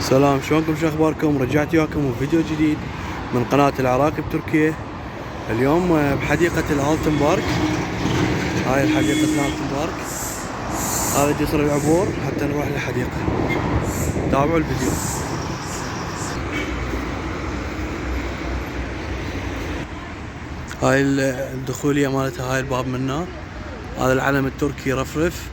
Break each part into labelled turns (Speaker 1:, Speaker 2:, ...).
Speaker 1: سلام، شلونكم؟ شو اخباركم؟ رجعت وياكم بفيديو جديد من قناة العراقي بتركيا. اليوم بحديقة الالتن بارك. هاي الحديقة الالتن بارك، هذا جسر العبور حتى نروح للحديقة. تابعوا الفيديو. هاي الدخولية مالتها، هاي الباب منها، هذا العلم التركي يرفرف.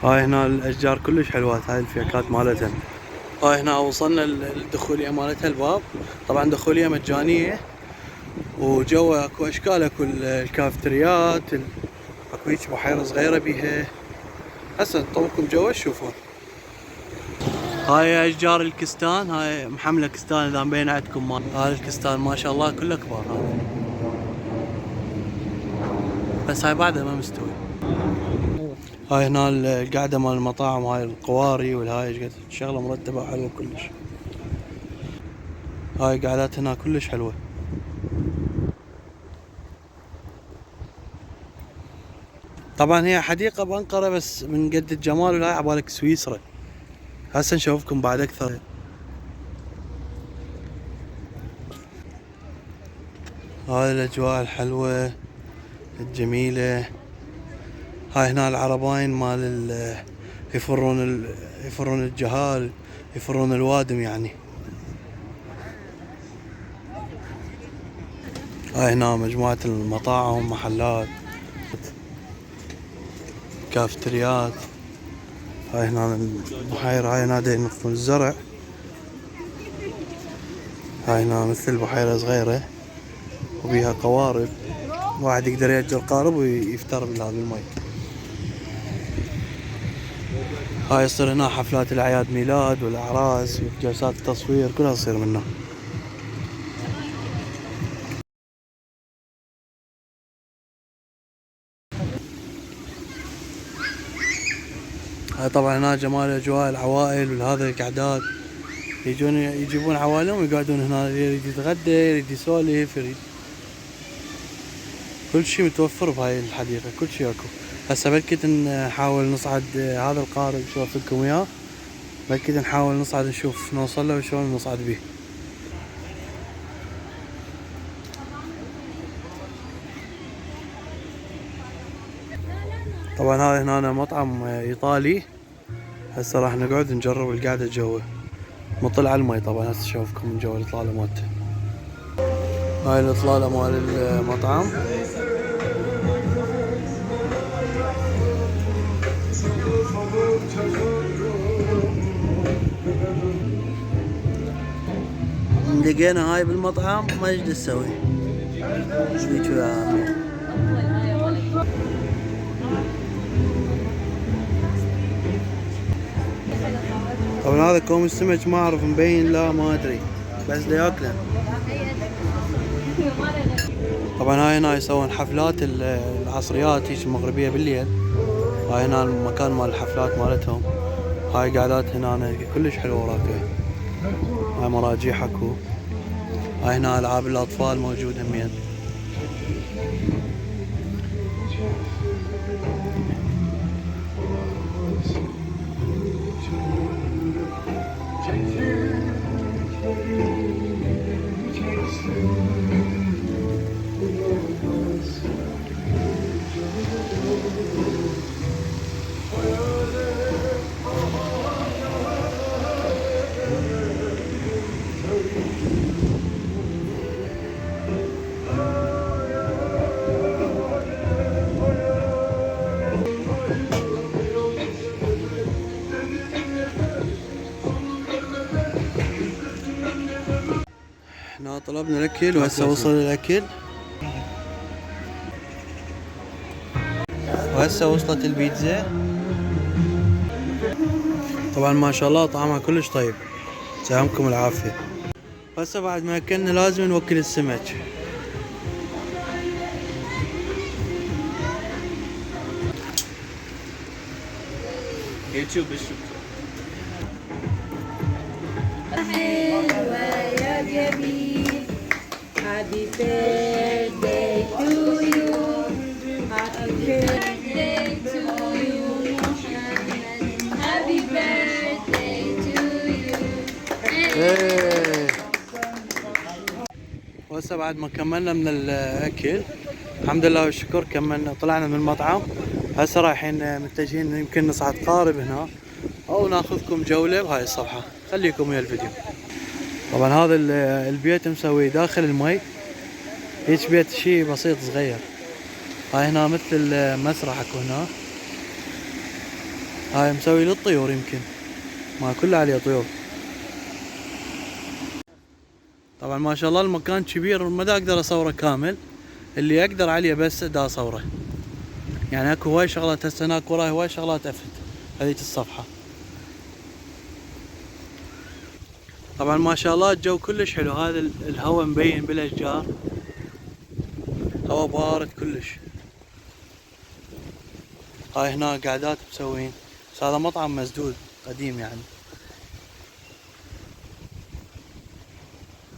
Speaker 1: هاي هنا الاشجار كلش حلوات، هاي الفيكات مالتها. هاي هنا وصلنا الدخولية مالتها الباب. طبعا دخولية مجانية، وجوا اكو اشكال، اكو الكافتريات، اكو هيج بحيرة صغيرة بيها. هسه نطوكم جوا تشوفون. هاي اشجار الكستان، هاي محملة كستان اذا مبين عندكم. هاي الكستان ما شاء الله كله كبار هذا، بس هاي بعدها ما مستوي. هاي هنا القعدة مال المطاعم، هاي القواري والهاي قد شغلة مرتبة وحلوة كلش. هاي قعدات هنا كلش حلوة. طبعا هي حديقة بأنقرة، بس من قد الجمال والهاي عبالك سويسرا. هسه نشوفكم بعد اكثر. هاي الاجواء الحلوة الجميلة. هاي هنا العرباين مال يفرون الجهال، يفرون الوادم يعني. هاي هنا مجموعة المطاعم، محلات، كافتريات. هاي هنا البحيرة، هاي هنا ينظفون الزرع. هاي هنا مثل بحيرة صغيرة وبيها قوارب، واحد يقدر يأجر قارب ويفتر بهذا المي. هاي يصير هنا حفلات الأعياد ميلاد والأعراس وجلسات التصوير كلها تصير منه. هاي طبعا هنا جمال أجواء العوائل وهذا القعدات، يجيبون عوائلهم ويقعدون هنا، يريد يتغدى، يريد يسولف، يريد كل شي متوفر بهاي الحديقة، كل شي اكو. هسه بلكي نحاول نصعد هذا القارب شوف لكم اياه، بلكي نحاول نصعد نشوف نوصل له وشلون نصعد به. طبعا هذا هنا مطعم ايطالي. هسه راح نقعد نجرب القعدة جوا، نطل على المي. طبعا هسه اشوفكم من جوا الاطلالة مالته. هاي الاطلالة مال المطعم. لقينا هاي بالمطعم، ما ايش نسوي. طبعا هذا كوم السمك، ما اعرف مبين لا ما ادري، بس دا ياكله. طبعا هاي هنا يسوون حفلات العصريات هيك المغربية بالليل. هاي هنا المكان مال الحفلات مالتهم. هاي قعدات هنا كلش حلوة وراقية. هاي مراجيح اكو. هاي هنا العاب الاطفال موجودة همين. احنا طلبنا الاكل وهسه وصل الاكل، وهسه وصلت البيتزا. طبعا ما شاء الله طعمها كلش طيب، سلامكم العافية. هسه بعد ما اكلنا لازم نوكل السمك.
Speaker 2: حلوة يا جميل، Happy birthday
Speaker 1: بعد ما كملنا من الاكل الحمد لله والشكر، كملنا طلعنا من المطعم. هسه رايحين متجهين يمكن نصعد قارب هنا او ناخذكم جولة بهاي الصفحة. خليكم ويا الفيديو. طبعا هذا البيت مسوي داخل المي، هيك بيت شي بسيط صغير. هاي هنا مثل المسرح اكو هنا، هاي مسوي للطيور يمكن، ما كله عليه طيور. طبعا ما شاء الله المكان كبير، ما دا اقدر اصوره كامل، اللي اقدر عليه بس دا اصوره. يعني اكو هواي شغلات، هسه هناك وراي هواي شغلات افت هذيك الصفحة. طبعا ما شاء الله الجو كلش حلو، هذا الهواء مبين بالاشجار، هواء بارد كلش. هاي هنا قعدات مسوين، بس هذا مطعم مسدود قديم يعني.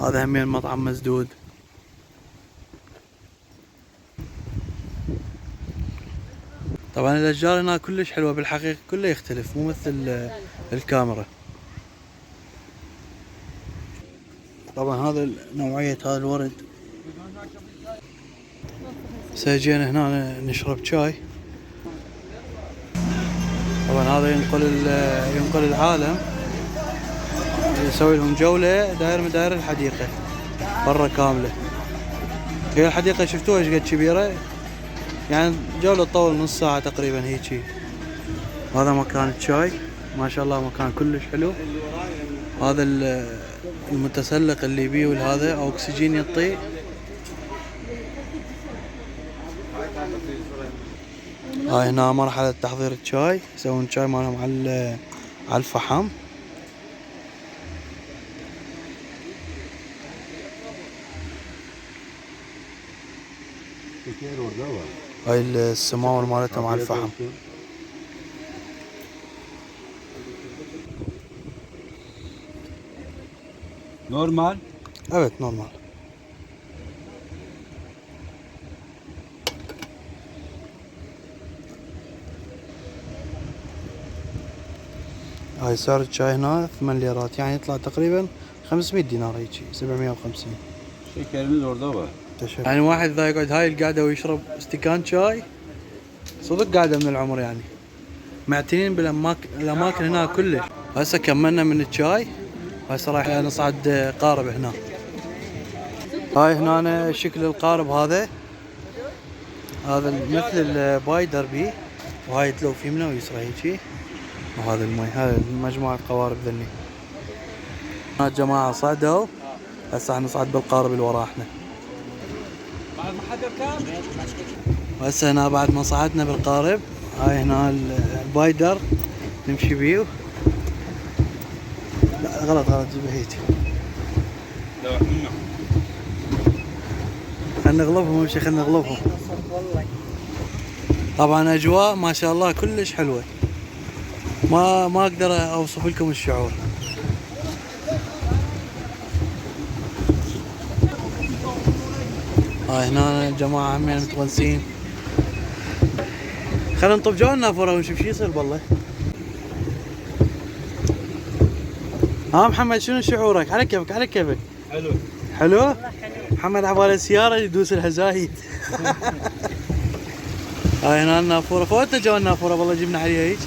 Speaker 1: هذا همين مطعم مسدود. طبعا الاشجار هنا كلش حلوة بالحقيقة، كله يختلف مو مثل الكاميرا. طبعا هذا نوعية هذا الورد. سجينا هنا نشرب شاي. طبعا هذا ينقل العالم، يسوي لهم جولة داير الحديقة برا كاملة. هي الحديقة شفتوها ايش قد كبيرة، يعني جولة تطول نص ساعة تقريبا هيجي. هذا مكان الشاي ما شاء الله، مكان كلش حلو. هذا المتسلق اللي بيه هذا او اكسجين يعطي. هاي هنا مرحلة تحضير الشاي، يسوون الشاي مالهم على الفحم. هاي السماور مالتهم على الفحم.
Speaker 2: نورمال؟
Speaker 1: Evet normal. هاي سعر الشاي هنا 8 ليرات، يعني يطلع تقريبا 500 دينار هيجي 750.
Speaker 2: Şekeriniz orada var.
Speaker 1: يعني واحد ذا يقعد هاي القعدة ويشرب استكان شاي، صدق قاعدة من العمر يعني. معتنين بالأماكن هنا كلش. هسه كملنا من الشاي، هسه رايح نصعد قارب هنا. هاي هنا شكل القارب هذا مثل البايدر بيه، وهاي تلو في يمنى ويسرى هيجي. وهذا المي، هذا مجموعة قوارب ذني. هنا الجماعة صعدوا، هسه نصعد بالقارب اللي ورا احنا. وهسه هنا بعد ما صعدنا بالقارب، هاي هنا البايدر نمشي بيه. لا غلط جيبه هيك. خلنا نغلبهم اول شي، خلنا نغلبهم. طبعا اجواء ما شاء الله كلش حلوة، ما اقدر اوصف لكم الشعور. هاي هنا الجماعة همين متونسين. خلينا نطب جو النافورة ونشوف شي يصير بالله. ها محمد شنو شعورك؟ على كيفك على كيفك.
Speaker 2: حلو.
Speaker 1: حلو؟ محمد عبالة السيارة يدوس لها زايد. هاي هنا النافورة، فوتنا جو النافورة والله جبنا عليها هيك.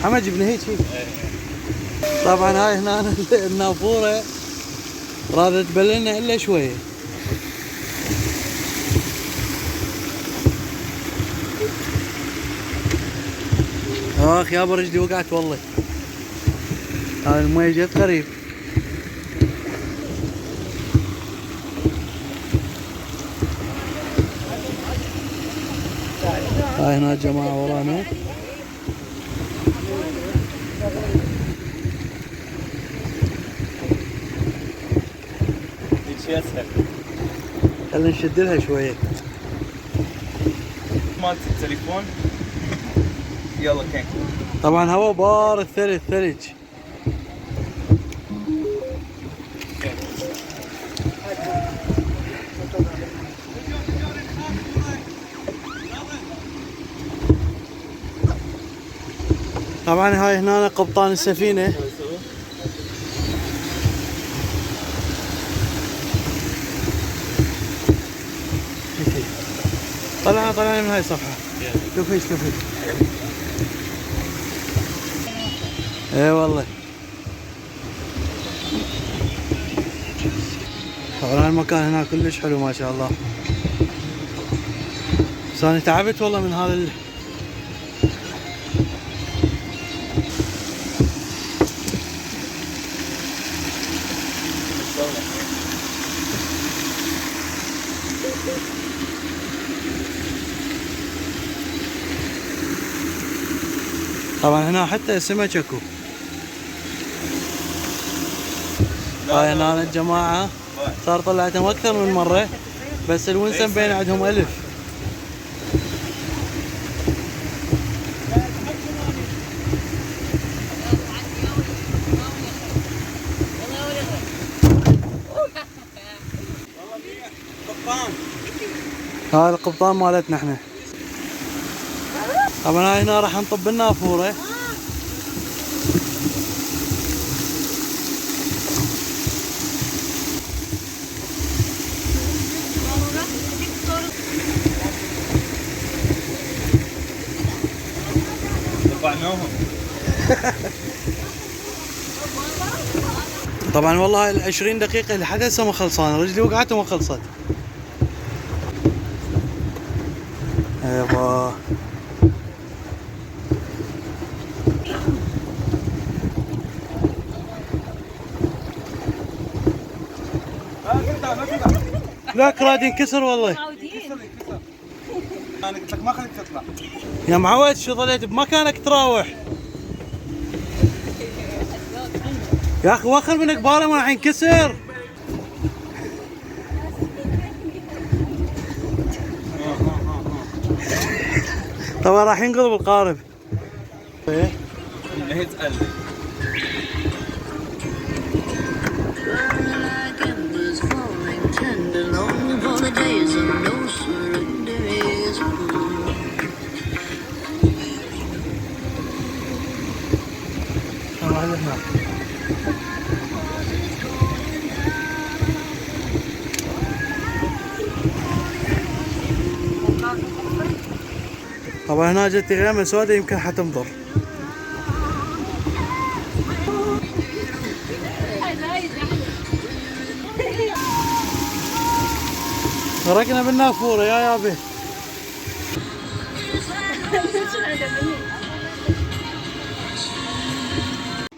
Speaker 1: محمد جبنا هيك. طبعا هاي هنا النافورة رادت تبللنا الا شوية. اخ يابا رجلي وقعت والله. هاي المي جت غريب. هاي هنا الجماعة ورانا. خلينا نشد لها شوية.
Speaker 2: مالت التليفون. يلا كين.
Speaker 1: طبعا هوا بارد ثلج. طبعا هاي هنا قبطان السفينة. طلعنا من هاي الصفحة. كفيش. اي والله. طبعا المكان هنا كلش حلو ما شاء الله. بس انا تعبت والله من هذا طبعا هنا حتى سمك اكو. هاي هنا الجماعة صار طلعتهم اكثر من مرة، بس الونسن بين عندهم 1000. هاي القبطان مالتنا احنا. طبعا هاي هنا راح نطب النافورة. طبعا والله هاي 20 دقيقة لحد هسه ما خلصانة، رجلي وقعت وما خلصت. ايوه لا كراد ينكسر والله.
Speaker 2: انا قلت لك ما خليك تطلع
Speaker 1: يا معود شو ظليت بمكانك تراوح؟ يا اخي وخر من كباره ما راح ينكسر. طبعا راح ينقلب القارب.
Speaker 2: ما هي تقلب.
Speaker 1: طبعا هنا جت غيمة سوداء يمكن حتمطر. غرقنا بالنافورة يا يابي.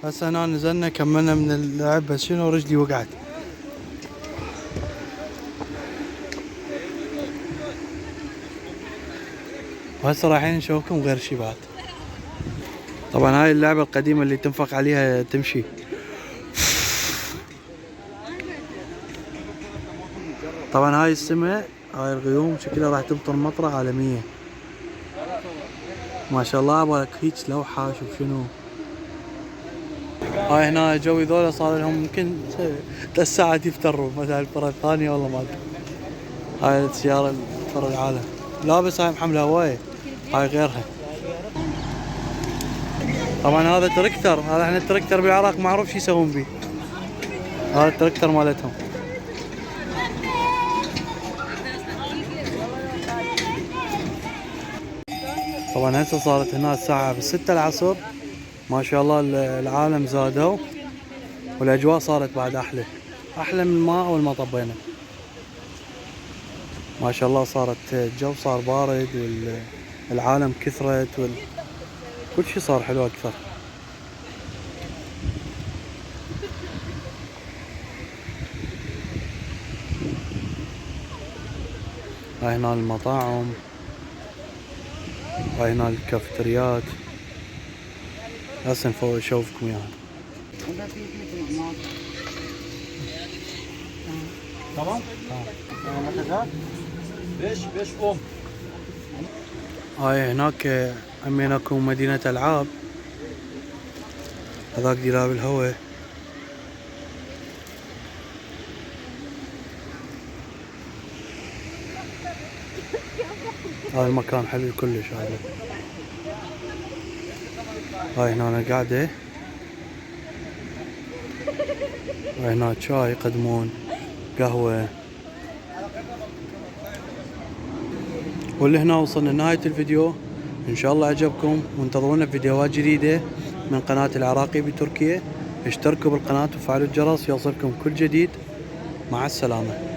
Speaker 1: هسه هنا نزلنا كملنا من اللعب، بس شنو رجلي وقعت. وهسه رايحين نشوفكم غير شي بعد. طبعا هاي اللعبة القديمة اللي تنفق عليها تمشي. طبعا هاي السماء، هاي الغيوم شكلها راح تمطر مطرة عالمية ما شاء الله. ابغالك هيك لوحة شوف شنو. هاي هنا جوي ذولا صار لهم يمكن 3 ساعات يفتروا مثلا المرة الثانية والله ما ادري. هاي السيارة اللي تفر العالم. لا بس هاي محملة هواية، هاي غيرها. طبعا هذا تركتر، هذا احنا التركتر بالعراق معروف شو يسوون بيه. هذا التركتر مالتهم. طبعا هسه صارت هنا الساعة 6 العصر ما شاء الله. العالم زادوا والاجواء صارت بعد احلى من ما اول ما طبينا ما شاء الله. صارت الجو صار بارد والعالم كثرت كل شيء صار حلو اكثر. هاي هنا المطاعم، هاي هنا الكافتريات. هسه نفوت اشوفكم اياها.
Speaker 2: تمام؟ بيش
Speaker 1: هاي هناك همين اكو مدينة العاب، هذاك ديرها بالهواء. هذا المكان حلو كلش هذا. هاي هنا أنا قاعدة، هاي هنا شاي يقدمون، قهوة. ولهنا وصلنا لنهاية الفيديو. ان شاء الله عجبكم، وانتظرونا بفيديوهات جديدة من قناة العراقي بتركيا. اشتركوا بالقناة وفعلوا الجرس يوصلكم كل جديد. مع السلامة.